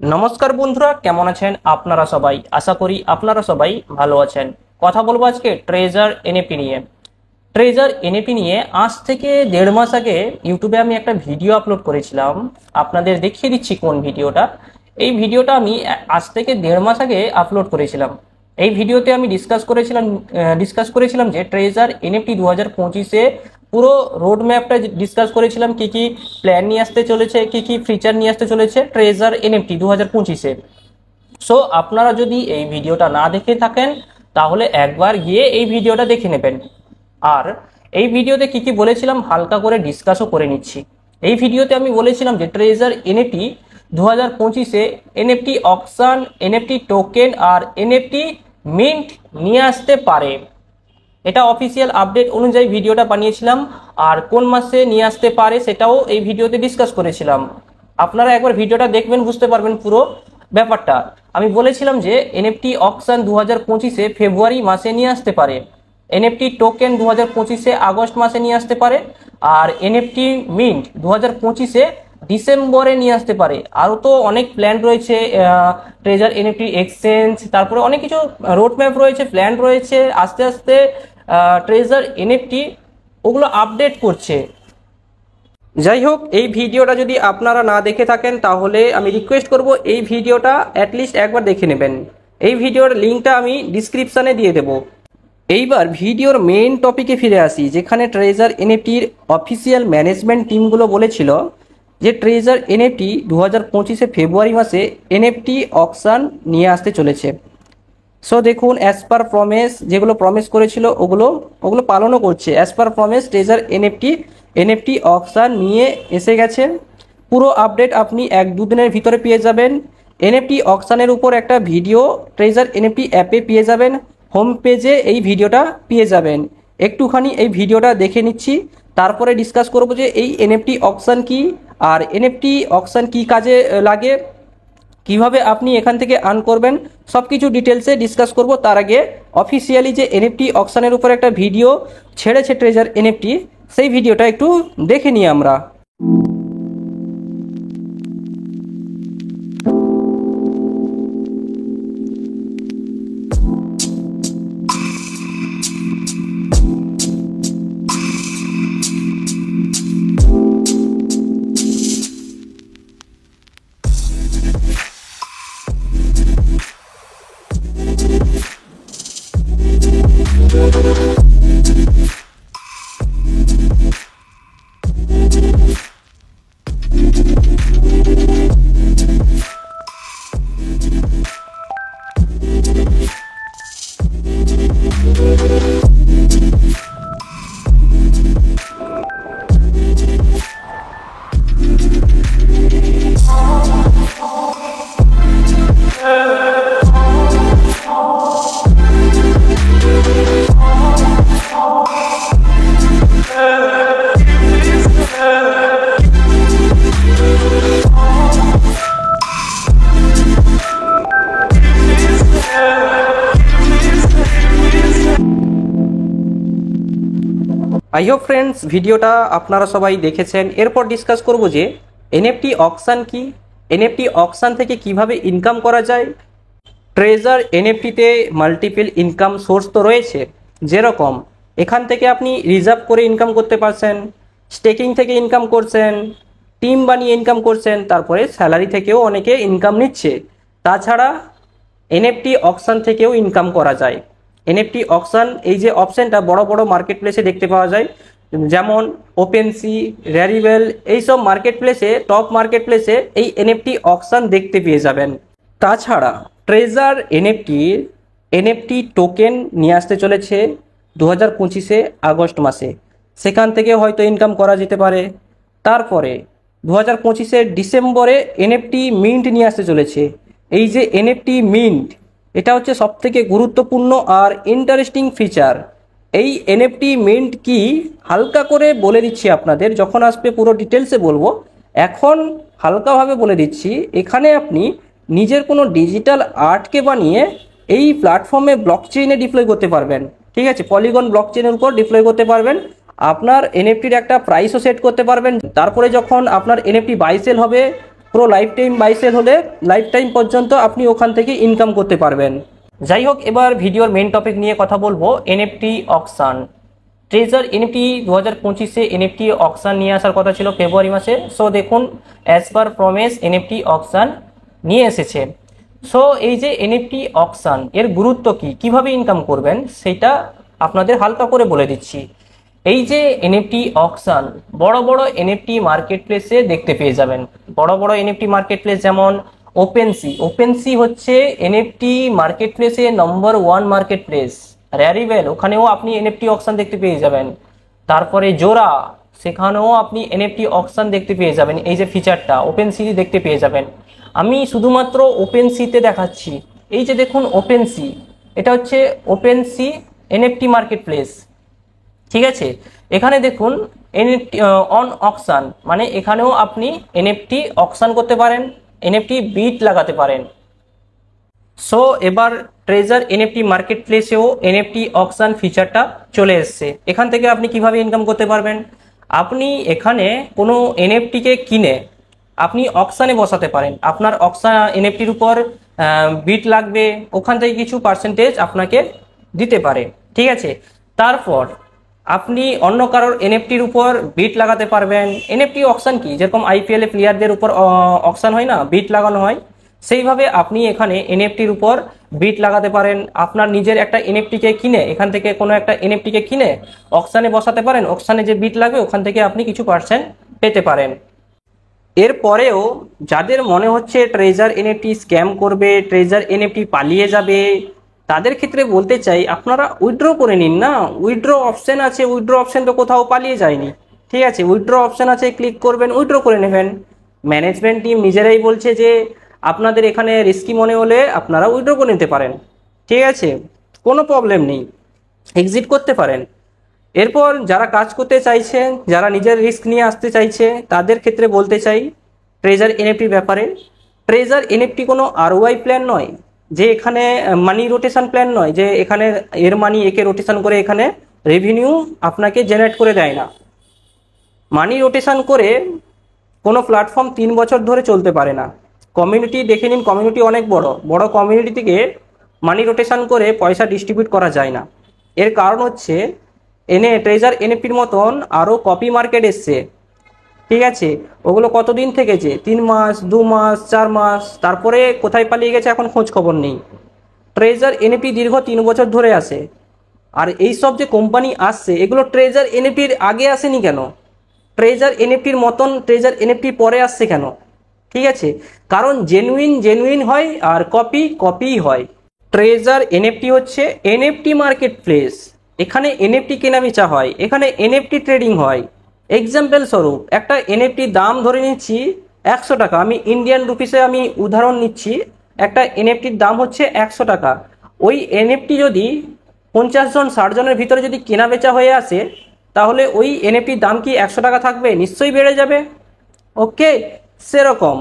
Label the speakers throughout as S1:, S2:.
S1: নমস্কার বন্ধুরা, কেমন আছেন আপনারা সবাই? আশা করি আপনারা সবাই ভালো আছেন। কথা বলবো আজকে ট্রেজার এনএফটি নিয়ে। ট্রেজার এনএফটি নিয়ে আজ থেকে 1.5 মাস আগে ইউটিউবে আমি একটা ভিডিও আপলোড করেছিলাম। আপনাদের দেখিয়ে দিচ্ছি কোন ভিডিওটা। এই ভিডিওটা আমি আজ থেকে 1.5 মাস আগে আপলোড করেছিলাম। এই ভিডিওতে আমি ডিসকাস করেছিলাম যে ট্রেজার এনএফটি 2025-এ পুরো রোড ম্যাপটা ডিসকাস করেছিলাম, কি কি প্ল্যান নিয়ে আসতে চলেছে, কি কি ফিচার নিয়ে আসতে চলেছে ট্রেজার এনএফটি 2025-এ। সো আপনারা যদি এই ভিডিওটা না দেখে থাকেন তাহলে একবার গিয়ে এই ভিডিওটা দেখে নেবেন। আর এই ভিডিওতে কি কি বলেছিলাম হালকা করে ডিসকাসও করে নিচ্ছি। এই ভিডিওতে আমি বলেছিলাম যে ট্রেজার এনএফটি 2025-এ এনএফটি অকশন, এনএফটি টোকেন আর এনএফটি মিন্ট নিয়ে আসতে পারে। এটা অফিসিয়াল আপডেট অনুযায়ী ভিডিওটা বানিয়েছিলাম। আর কোন মাসে নিয়ে আসতে পারে সেটাও এই ভিডিওতে ডিসকাস করেছিলাম। আপনারা একবার ভিডিওটা দেখবেন, বুঝতে পারবেন পুরো ব্যাপারটা। আমি বলেছিলাম যে এনএফটি অকশন 2025-এ ফেব্রুয়ারি মাসে নিয়ে আসতে পারে, এনএফটি টোকেন 2025-এ আগস্ট মাসে নিয়ে আসতে পারে, আর এনএফটি মিন্ট 2025-এ ডিসেম্বরে নিয়ে আসতে পারে। আরও তো অনেক প্ল্যান রয়েছে, ট্রেজার এনএফটি এক্সচেঞ্জ, তারপরে অনেক কিছু রোড ম্যাপ রয়েছে, প্ল্যান রয়েছে। আস্তে আস্তে ট্রেজার এনএফটি ওগুলো আপডেট করছে। যাই হোক, এই ভিডিওটা যদি আপনারা না দেখে থাকেন তাহলে আমি রিকোয়েস্ট করব এই ভিডিওটা অ্যাটলিস্ট একবার দেখে নেবেন। এই ভিডিওর লিঙ্কটা আমি ডিসক্রিপশানে দিয়ে দেবো। এইবার ভিডিওর মেইন টপিকে ফিরে আসি, যেখানে ট্রেজার এনএফটির অফিসিয়াল ম্যানেজমেন্ট টিমগুলো বলেছিল যে ট্রেজার এনএফটি 2025-এ ফেব্রুয়ারি মাসে এনএফটি অকশন নিয়ে আসতে চলেছে। সো দেখুন, অ্যাজ পার প্রমিস যেগুলো প্রমিস করেছিল ওগুলো পালনও করছে। As per promise treasure NFT auction নিয়ে এসে গেছে। পুরো আপডেট আপনি 1-2 দিনের ভিতরে পেয়ে যাবেন। এনএফটি অকশনের উপর একটা ভিডিও ট্রেজার এনএফটি অ্যাপে পেয়ে যাবেন, হোম পেজে এই ভিডিওটা পেয়ে যাবেন। একটুখানি এই ভিডিওটা দেখে নিচ্ছি, তারপরে ডিসকাস করব যে এই এনএফটি অকশন কি, আর এনএফটি অকশন কি কাজে লাগে, কিভাবে আপনি এখান থেকে আর্ন করবেন, সব কিছু ডিটেলসে ডিসকাস করব। তার আগে অফিসিয়ালি যে এনএফটি অকশনের উপর একটা ভিডিও ছেড়েছে ট্রেজার এনএফটি, সেই ভিডিওটা একটু দেখে নিই আমরা। আই হোপ ফ্রেন্ডস ভিডিওটা আপনারা সবাই দেখেছেন। এরপর ডিসকাস করব যে এনএফটি অকশন কি, এনএফটি অকশন থেকে কিভাবে ইনকাম করা যায়। ট্রেজার এনএফটিতে মাল্টিপল ইনকাম সোর্স তো রয়েছে, যেরকম এখান থেকে আপনি রিজার্ভ করে ইনকাম করতে পারছেন, স্টেকিং থেকে ইনকাম করছেন, টিম বানিয়ে ইনকাম করছেন, তারপরে স্যালারি থেকেও অনেকে ইনকাম নিচ্ছে। তাছাড়া এনএফটি অকশন থেকেও ইনকাম করা যায়। এনএফটি অকশন এই যে অপশনটা বড় বড় মার্কেট প্লেসে দেখতে পাওয়া যায়, যেমন ওপেনসি, র্যারিবেল, এইসব মার্কেট প্লেসে, টপ মার্কেট প্লেসে এই এনএফটি অকশন দেখতে পেয়ে যাবেন। তাছাড়া ট্রেজার এনএফটি টোকেন নিয়ে আসতে চলেছে 2025-এ আগস্ট মাসে, সেখান থেকে হয়তো ইনকাম করা যেতে পারে। তারপরে 2025-এর ডিসেম্বরে এনএফটি মিন্ট নিয়ে আসতে চলেছে। এই যে এনএফটি মিন্ট, এটা হচ্ছে সবথেকে গুরুত্বপূর্ণ আর ইন্টারেস্টিং ফিচার। এই এনএফটি মিন্ট কি হালকা করে বলে দিচ্ছি আপনাদের, যখন আসবে পুরো ডিটেলসে বলবো। এখন হালকাভাবে বলে দিচ্ছি, এখানে আপনি নিজের কোনো ডিজিটাল আর্টকে বানিয়ে এই প্ল্যাটফর্মে ব্লকচেইনে ডিপ্লয় করতে পারবেন। ঠিক আছে, পলিগন ব্লকচেইনের উপর ডিপ্লয় করতে পারবেন। আপনার এনএফটির একটা প্রাইসও সেট করতে পারবেন। তারপরে যখন আপনার এনএফটি বাই সেল হবে, পুরো লাইফ টাইম বাই সেল হলে লাইফ টাইম পর্যন্ত আপনি ওখান থেকে ইনকাম করতে পারবেন। যাই হোক, এবার ভিডিওর মেন টপিক নিয়ে কথা বলবো, এনএফটি অকশন। ট্রেজার এনএফটি 2025-এ এনএফটি অকশন নিয়ে আসার কথা ছিল ফেব্রুয়ারি মাসে। সো দেখুন, as per promise NFT auction নিয়ে এসেছে। সো এই যে এনএফটি অকশন, এর গুরুত্ব কি, কিভাবে ইনকাম করবেন সেটা আপনাদের হালকা করে বলে দিচ্ছি। এই যে এনএফটি অকশন বড় বড় এনএফটি মার্কেট প্লেসে দেখতে পেয়ে যাবেন। বড় বড় এনএফটি মার্কেট প্লেস যেমন ওপেনসি হচ্ছে এনএফটি মার্কেট প্লেসে নম্বর 1 মার্কেট প্লেস। র্যারিভেল, ওখানেও আপনি এনএফটি অকশন দেখতে পেয়ে যাবেন। তারপরে জোড়া, সেখানেও আপনি এনএফটি অকশন দেখতে পেয়ে যাবেন। এই যে ফিচারটা ওপেনসি দেখতে পেয়ে যাবেন। আমি শুধুমাত্র ওপেনসিতে দেখাচ্ছি। এই যে দেখুন ওপেনসি, এটা হচ্ছে ওপেনসি এনএফটি মার্কেট প্লেস, ঠিক আছে। এখানে দেখুন এনএফটি অন অকশন, মানে এখানেও আপনি এনএফটি অকশন করতে পারেন, এনএফটি বিট লাগাতে পারেন। সো এবার ট্রেজার এনএফটি মার্কেট প্লেসেও এনএফটি অকশন ফিচারটা চলে এসছে। এখান থেকে আপনি কিভাবে ইনকাম করতে পারবেন, আপনি এখানে কোনো এনএফটিকে কিনে আপনি অকশানে বসাতে পারেন। আপনার অকশন এনএফটির উপর বিট লাগবে, ওখান থেকে কিছু পার্সেন্টেজ আপনাকে দিতে পারে, ঠিক আছে। তারপর আপনি অন্য কারোর এনএফটির উপর বিট লাগাতে পারবেন। এনএফটি অকশন কি, যেরকম আইপিএল এ প্লেয়ারদের উপর অকশন হয় না, বিট লাগানো হয়, সেইভাবে আপনি এখানে এনএফটির উপর বিট লাগাতে পারেন। আপনার নিজের একটা এনএফটিকে কিনে, এখান থেকে কোনো একটা এনএফটিকে কিনে অকশানে বসাতে পারেন। অকশানে যে বিট লাগবে ওখান থেকে আপনি কিছু পার্সেন্ট পেতে পারেন। এরপরেও যাদের মনে হচ্ছে ট্রেজার এনএফটি স্ক্যাম করবে, ট্রেজার এনএফটি পালিয়ে যাবে, তাদের ক্ষেত্রে বলতে চাই আপনারা উইথড্র করে নিন না। উইথড্র অপশন আছে, উইথড্র অপশন তো কোথাও পালিয়ে যায়নি, ঠিক আছে। উইথড্র অপশন আছে, ক্লিক করবেন, উইথড্র করে নেবেন। ম্যানেজমেন্ট টিম নিজেরাই বলছে যে আপনাদের এখানে রিস্কি মনে হলে আপনারা উইথড্র করে নিতে পারেন, ঠিক আছে, কোনো প্রবলেম নেই, এক্সিট করতে পারেন। এরপর যারা কাজ করতে চাইছে, যারা নিজের রিস্ক নিয়ে আসতে চাইছে, তাদের ক্ষেত্রে বলতে চাই ট্রেজার এনএফটির ব্যাপারে। ট্রেজার এনএফটি কোনো আরওআই প্ল্যান নয়, যে এখানে মানি রোটেশন প্ল্যান নয়, যে এখানে এর মানি একে রোটেশন করে এখানে রেভিনিউ আপনাকে জেনারেট করে দেয় না। মানি রোটেশন করে কোনো প্ল্যাটফর্ম 3 বছর ধরে চলতে পারে না। কমিউনিটি দেখে নিন, কমিউনিটি অনেক বড় বড় কমিউনিটি থেকে মানি রোটেশন করে পয়সা ডিস্ট্রিবিউট করা যায় না। এর কারণ হচ্ছে ট্রেজার এনএফটির মতন আরও কপি মার্কেট এসছে, ঠিক আছে। ওগুলো কতদিন থেকেছে, 3 মাস, 2 মাস, 4 মাস, তারপরে কোথায় পালিয়ে গেছে এখন খোঁজ খবর নেই। ট্রেজার এনএফটি দীর্ঘ 3 বছর ধরে আসে। আর এই সব যে কোম্পানি আসছে এগুলো ট্রেজার এনএফটির আগে আসেনি কেন, ট্রেজার এনএফটির মতন ট্রেজার এনএফটির পরে আসছে কেন, ঠিক আছে। কারণ জেনুইন হয় আর কপি হয়। ট্রেজার এনএফটি হচ্ছে এনএফটি মার্কেট প্লেস, এখানে এনএফটি কেনা বেচা হয়, এখানে এনএফটি ট্রেডিং হয়। এক্সাম্পল স্বরূপ একটা এনএফটি দাম ধরে নিচ্ছি 100 টাকা, আমি ইন্ডিয়ান রুপিসে আমি উদাহরণ নিচ্ছি, একটা এনএফটির দাম হচ্ছে 100 টাকা। ওই এনএফটি যদি 50 জন 60 জনের ভিতরে যদি কেনা বেচা হয়ে আসে, তাহলে ওই এনএফটির দাম কি 100 টাকা থাকবে, নিশ্চয়ই বেড়ে যাবে, ওকে। সেরকম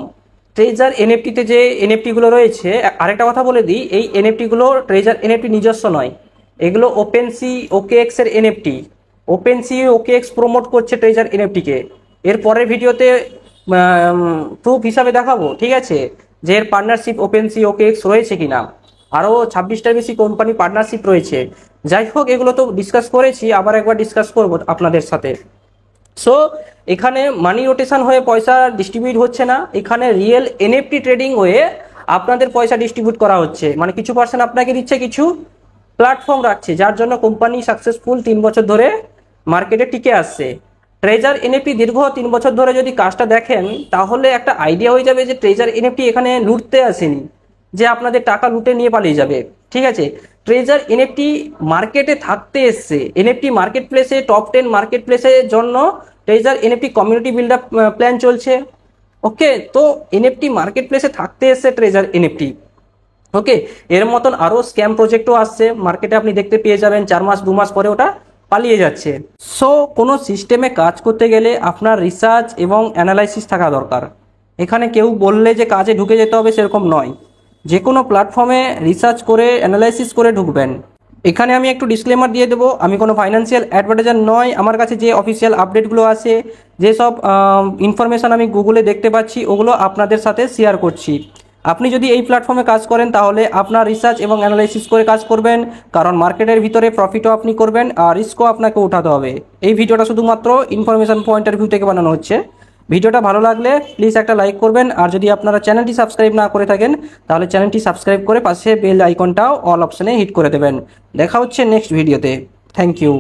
S1: ট্রেজার এনএফটিতে যে এনএফটিগুলো রয়েছে, আরেকটা কথা বলে দিই, এই এনএফটিগুলো ট্রেজার এনএফটি নিজস্ব নয়, এগুলো ওপেনসি ওকেএক্স এর এনএফটি। ওপেনসি ওকেএক্স প্রমোট করছে ট্রেজার এনএফটিকে। এর পরের ভিডিওতে প্রুফ হিসাবে দেখাবো, ঠিক আছে, যে এর পার্টনারশিপ ওপেনসি ওকেএক্স রয়েছে কিনা। আরও 26টার বেশি কোম্পানি পার্টনারশিপ রয়েছে। যাই হোক, এগুলো তো ডিসকাস করেছি, আবার একবার ডিসকাস করব আপনাদের সাথে। সো এখানে মানি রোটেশন হয়ে পয়সা ডিস্ট্রিবিউট হচ্ছে না, এখানে রিয়েল এনএফটি ট্রেডিং হয়ে আপনাদের পয়সা ডিস্ট্রিবিউট করা হচ্ছে। মানে কিছু পার্সেন্ট আপনাকে দিচ্ছে, কিছু প্ল্যাটফর্ম রাখছে, যার জন্য কোম্পানি সাকসেসফুল 3 বছর ধরে মার্কেটে টিকে আসছে। ট্রেজার এনএফটি দীর্ঘ 3 বছর ধরে যদি কাজটা দেখেন, তাহলে একটা আইডিয়া হয়ে যাবে যে ট্রেজার এনএফটি এখানে লুটতে আসেনি, যে আপনাদের টাকা লুটে নিয়ে পালিয়ে যাবে, ঠিক আছে। ট্রেজার এনএফটি মার্কেটে থাকতে এসছে, এনএফটি মার্কেট প্লেসে টপ 10 মার্কেট প্লেসের জন্য treasure NFT community build up plan চলছে, ওকে। তো এনএফটি মার্কেট প্লেসে থাকতে এসছে ট্রেজার এনএফটি, ওকে। এর মতন আরও স্ক্যাম প্রজেক্টও আসছে মার্কেটে, আপনি দেখতে পেয়ে যাবেন 4 মাস 2 মাস পরে ওটা পালিয়ে যাচ্ছে। সো কোনো সিস্টেমে কাজ করতে গেলে আপনার রিসার্চ এবং অ্যানালাইসিস থাকা দরকার। এখানে কেউ বললে যে কাজে ঢুকে যেতে হবে সেরকম নয়, যে কোনো প্ল্যাটফর্মে রিসার্চ করে অ্যানালাইসিস করে ঢুকবেন। এখানে আমি একটু ডিসক্লেমার দিয়ে দেবো, আমি কোনো ফাইন্যান্সিয়াল অ্যাডভার্টাইজার নয়। আমার কাছে যে অফিসিয়াল আপডেটগুলো আছে, যেসব ইনফরমেশান আমি গুগলে দেখতে পাচ্ছি, ওগুলো আপনাদের সাথে শেয়ার করছি। আপনি যদি এই প্ল্যাটফর্মে কাজ করেন তাহলে আপনার রিসার্চ এবং অ্যানালাইসিস করে কাজ করবেন, কারণ মার্কেটের ভিতরে প্রফিটও আপনি করবেন আর রিস্কও আপনাকে উঠাতে হবে। এই ভিডিওটা শুধুমাত্র ইনফরমেশান পয়েন্ট অফ ভিউ থেকে বানানো হচ্ছে। ভিডিওটা ভালো লাগলে প্লিজ একটা লাইক করবেন, আর যদি আপনারা চ্যানেলটি সাবস্ক্রাইব না করে থাকেন তাহলে চ্যানেলটি সাবস্ক্রাইব করে পাশে বেল আইকনটাও অল অপশনে হিট করে দেবেন। দেখা হচ্ছে নেক্সট ভিডিওতে। Thank you.